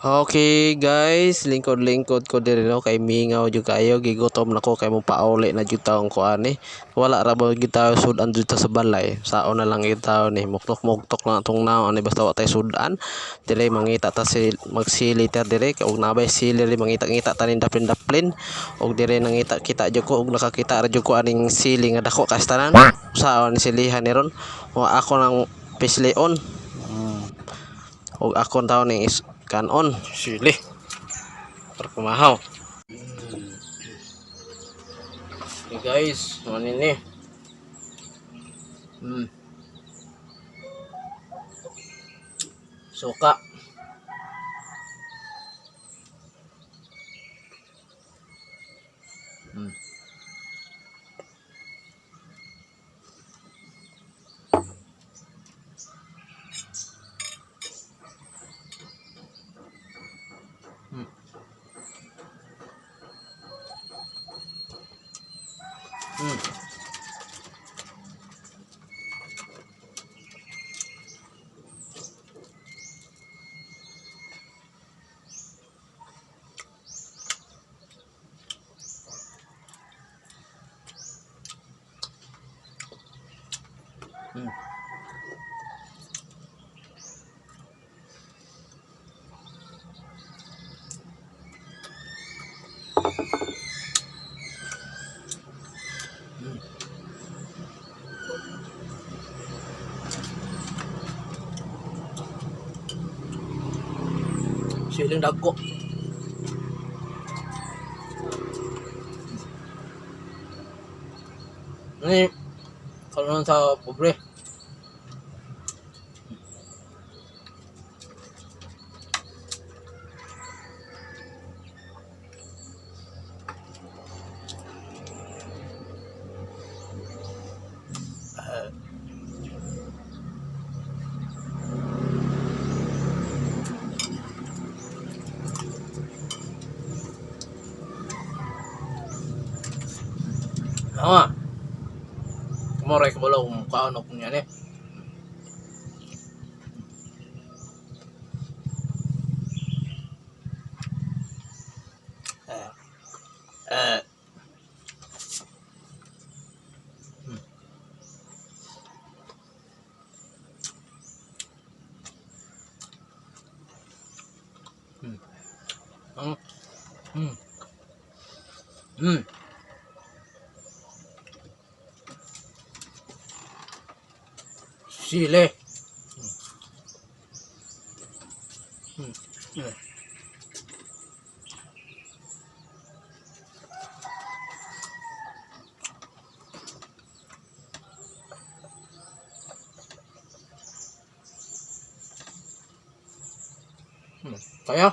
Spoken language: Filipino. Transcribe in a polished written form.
Okay guys, lingkod-lingkod ko diri no kay mingaw jud kayo, gigutom nako kay mo pauli na jud taong ko ani. Wala ra ba gid tayo sudan jud sa balay. Sao na lang gid tayo ni muktok-muktok lang atong naon ani basta wa tay sudan. Dili mangita ta magsili ta diri kay og nabay sili diri mangita-ngita tanin daplin-daplin. Og diri nangita kita jud ko og nakakita ra jud ko aning sili nga dako kastanan. Sao ni silihan ni ron? Wa ako nang pisleon. Og akon taon ning kanon sili para kumahaw. Okay guys, ano ini? Suka. Siling dagko. Ini kalau sa pobre. Kemarin ke bola kaon aku punya nih. Sile. Kaya